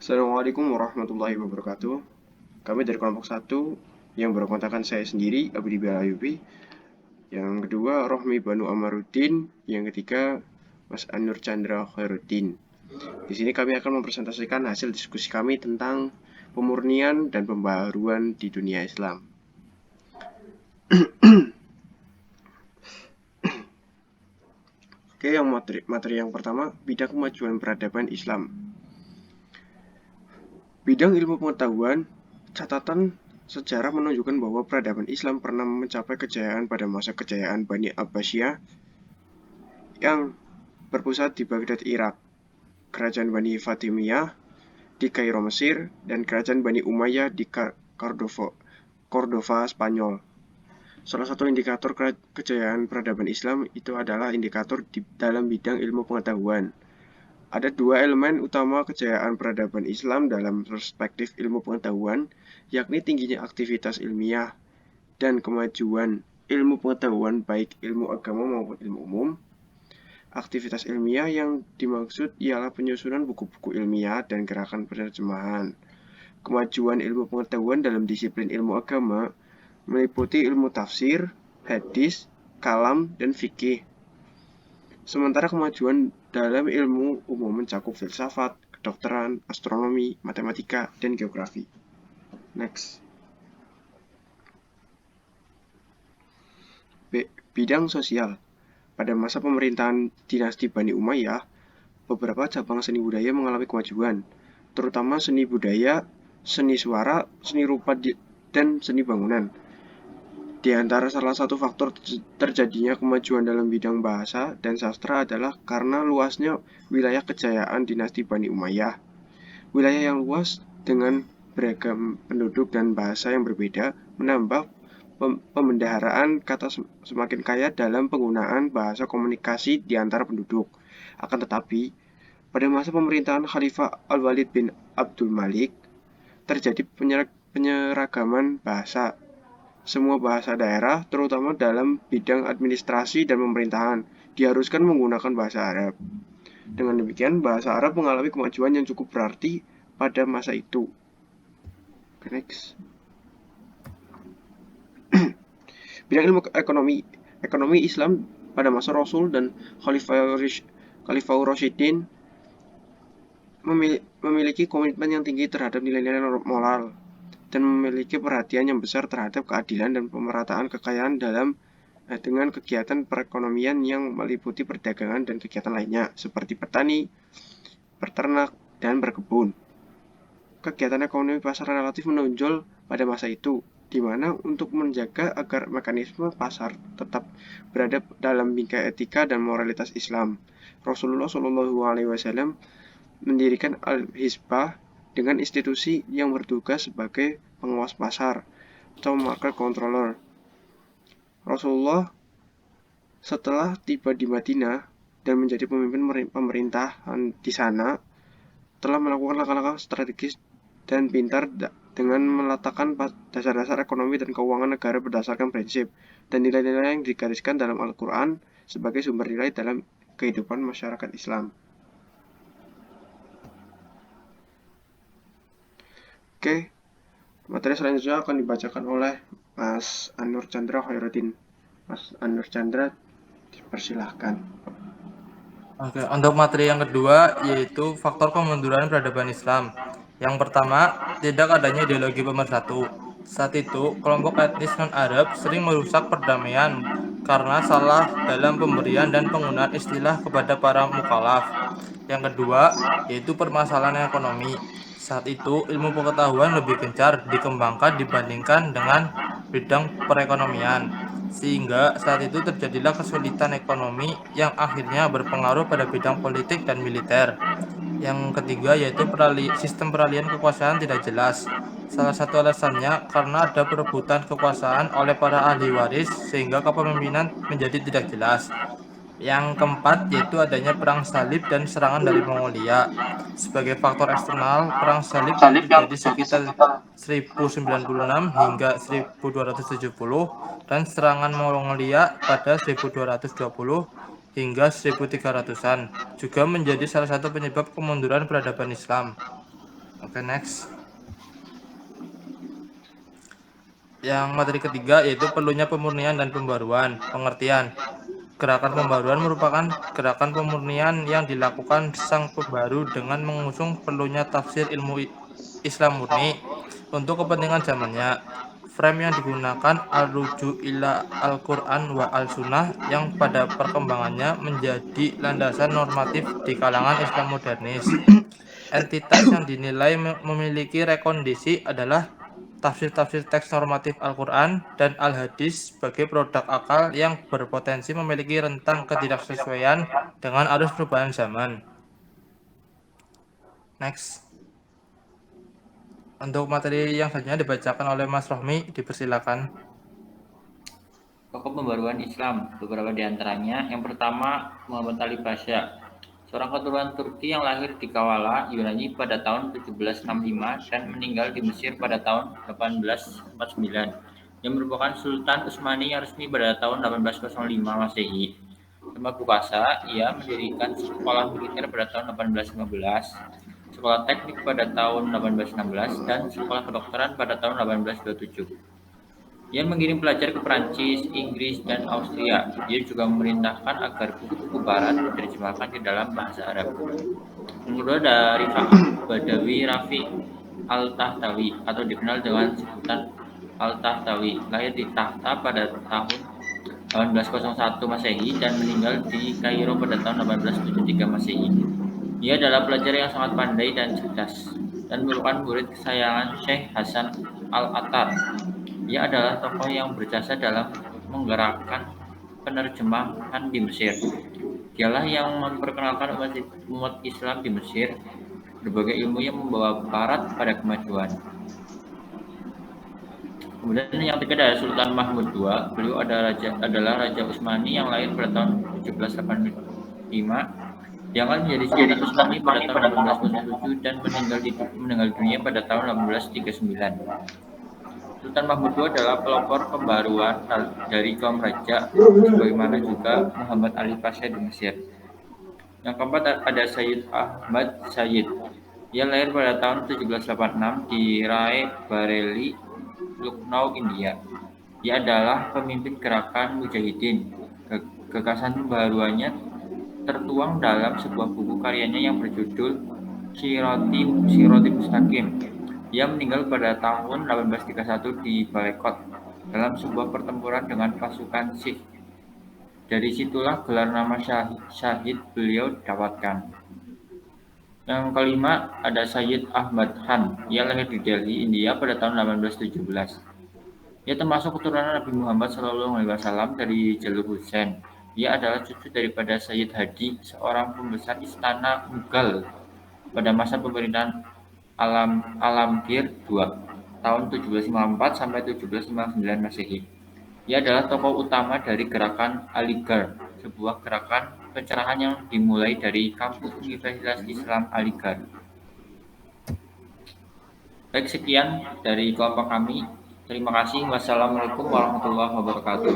Assalamualaikum warahmatullahi wabarakatuh. Kami dari kelompok satu yang berkontakkan saya sendiri, Abdi Ayubi. Yang kedua, Rohmi Banu Amaruddin. Yang ketiga, Mas Anur Chandra Khairuddin. Di sini kami akan mempresentasikan hasil diskusi kami tentang pemurnian dan pembaharuan di dunia Islam. Oke, yang materi yang pertama, bidang kemajuan peradaban Islam. Bidang ilmu pengetahuan, catatan sejarah menunjukkan bahwa peradaban Islam pernah mencapai kejayaan pada masa kejayaan Bani Abbasiyah yang berpusat di Baghdad, Irak, kerajaan Bani Fatimiyah di Kairo, Mesir, dan kerajaan Bani Umayyah di Cordova, Spanyol. Salah satu indikator kejayaan peradaban Islam itu adalah indikator di dalam bidang ilmu pengetahuan. Ada dua elemen utama kejayaan peradaban Islam dalam perspektif ilmu pengetahuan, yakni tingginya aktivitas ilmiah dan kemajuan ilmu pengetahuan baik ilmu agama maupun ilmu umum. Aktivitas ilmiah yang dimaksud ialah penyusunan buku-buku ilmiah dan gerakan penerjemahan. Kemajuan ilmu pengetahuan dalam disiplin ilmu agama meliputi ilmu tafsir, hadis, kalam, dan fikih. Sementara kemajuan dalam ilmu umum mencakup filsafat, kedokteran, astronomi, matematika, dan geografi. Next. Bidang sosial. Pada masa pemerintahan dinasti Bani Umayyah, beberapa cabang seni budaya mengalami kemajuan, terutama seni budaya, seni suara, seni rupa, dan seni bangunan. Di antara salah satu faktor terjadinya kemajuan dalam bidang bahasa dan sastra adalah karena luasnya wilayah kejayaan dinasti Bani Umayyah. Wilayah yang luas dengan beragam penduduk dan bahasa yang berbeda menambah pembendaharaan kata semakin kaya dalam penggunaan bahasa komunikasi di antara penduduk. Akan tetapi, pada masa pemerintahan Khalifah Al-Walid bin Abdul Malik, terjadi penyeragaman bahasa. Semua bahasa daerah, terutama dalam bidang administrasi dan pemerintahan, diharuskan menggunakan bahasa Arab. Dengan demikian, bahasa Arab mengalami kemajuan yang cukup berarti pada masa itu. Next. Bidang ilmu ekonomi. Ekonomi Islam pada masa Rasul dan Khalifah Rasyidin memiliki komitmen yang tinggi terhadap nilai-nilai moral dan memiliki perhatian yang besar terhadap keadilan dan pemerataan kekayaan dengan kegiatan perekonomian yang meliputi perdagangan dan kegiatan lainnya seperti petani, peternak, dan berkebun. Kegiatan ekonomi pasar relatif menonjol pada masa itu, di mana untuk menjaga agar mekanisme pasar tetap berada dalam bingkai etika dan moralitas Islam, Rasulullah SAW mendirikan Al-Hizbah dengan institusi yang bertugas sebagai pengawas pasar atau market controller. Rasulullah setelah tiba di Madinah dan menjadi pemimpin pemerintahan di sana, telah melakukan langkah-langkah strategis dan pintar dengan meletakkan dasar-dasar ekonomi dan keuangan negara berdasarkan prinsip dan nilai-nilai yang digariskan dalam Al-Quran sebagai sumber nilai dalam kehidupan masyarakat Islam. Oke, materi selanjutnya akan dibacakan oleh Mas Anur Chandra Khairuddin. Mas Anur Chandra, dipersilahkan. Oke, untuk materi yang kedua yaitu faktor kemunduran peradaban Islam. Yang pertama, tidak adanya ideologi pemersatu. Saat itu, kelompok etnis non-Arab sering merusak perdamaian karena salah dalam pemberian dan penggunaan istilah kepada para mukhalaf. Yang kedua, yaitu permasalahan ekonomi. Saat itu, ilmu pengetahuan lebih gencar dikembangkan dibandingkan dengan bidang perekonomian, sehingga saat itu terjadilah kesulitan ekonomi yang akhirnya berpengaruh pada bidang politik dan militer. Yang ketiga yaitu sistem peralihan kekuasaan tidak jelas. Salah satu alasannya karena ada perebutan kekuasaan oleh para ahli waris sehingga kepemimpinan menjadi tidak jelas. Yang keempat yaitu adanya perang salib dan serangan dari Mongolia. Sebagai faktor eksternal, perang salib yang terjadi sekitar 1096 hingga 1270 dan serangan Mongolia pada 1220 hingga 1300-an juga menjadi salah satu penyebab kemunduran peradaban Islam. Oke, next. Yang materi ketiga yaitu perlunya pemurnian dan pembaruan. Pengertian. Gerakan pembaruan merupakan gerakan pemurnian yang dilakukan sang pembaru dengan mengusung perlunya tafsir ilmu Islam murni untuk kepentingan zamannya. Frame yang digunakan al-ruju ila al-Quran wa al-Sunnah yang pada perkembangannya menjadi landasan normatif di kalangan Islam modernis. Entitas yang dinilai memiliki rekondisi adalah tafsir-tafsir teks normatif Al-Quran dan Al-Hadis sebagai produk akal yang berpotensi memiliki rentang ketidaksesuaian dengan arus perubahan zaman. Next. Untuk materi yang selanjutnya dibacakan oleh Mas Rohmi, dipersilakan. Tokoh pembaruan Islam, beberapa di antaranya. Yang pertama, Muhammad Ali Pasha, seorang keturunan Turki yang lahir di Kavala, Yunani pada tahun 1765 dan meninggal di Mesir pada tahun 1849. Yang merupakan Sultan Utsmani yang resmi pada tahun 1805 Masehi. Tempat berkuasa, ia mendirikan sekolah militer pada tahun 1815, sekolah teknik pada tahun 1816, dan sekolah kedokteran pada tahun 1827. Ia mengirim pelajar ke Perancis, Inggris, dan Austria. Dia juga memerintahkan agar buku-buku Barat diterjemahkan ke dalam bahasa Arab. Yang kedua ada Rifa'ah Badawi Rafi Al-Tahtawi atau dikenal dengan sebutan Al-Tahtawi. Lahir di Tahta pada tahun 1801 Masehi dan meninggal di Kairo pada tahun 1873 Masehi. Dia adalah pelajar yang sangat pandai dan cerdas dan merupakan murid kesayangan Syekh Hasan Al-Attar. Ia adalah tokoh yang berjasa dalam menggerakkan penerjemahan di Mesir. Dialah yang memperkenalkan umat Islam di Mesir. Berbagai ilmu yang membawa Barat pada kemajuan. Kemudian yang ketiga adalah Sultan Mahmud II. Beliau adalah Raja Utsmani yang lahir pada tahun 1785. Diangkat menjadi Sultan Utsmani pada tahun 1807 dan meninggal dunia pada tahun 1839. Sultan Mahmud II adalah pelopor pembaruan dari kaum raja, sebagaimana juga Muhammad Ali Pasha di Mesir. Yang keempat ada Sayyid Ahmad Sayyid. Ia lahir pada tahun 1786 di Rae Bareli, Lucknow, India. Ia adalah pemimpin gerakan Mujahidin. Gagasan pembaruannya tertuang dalam sebuah buku karyanya yang berjudul Siroti Mustaqim. Ia meninggal pada tahun 1831 di Balekot dalam sebuah pertempuran dengan pasukan Sikh. Dari situlah gelar nama Syahid beliau dapatkan. Yang kelima ada Sayyid Ahmad Khan. Ia lahir di Delhi, India pada tahun 1817. Ia termasuk keturunan Nabi Muhammad SAW dari jalur Husain. Ia adalah cucu daripada Sayyid Hadi, seorang pembesar istana Mughal pada masa pemerintahan Alamgir II tahun 1754 sampai 1759 Masehi. Ia adalah tokoh utama dari gerakan Aligarh, sebuah gerakan pencerahan yang dimulai dari kampus Universitas Islam Aligarh. Baik, sekian dari kelompok kami. Terima kasih. Wassalamualaikum warahmatullahi wabarakatuh.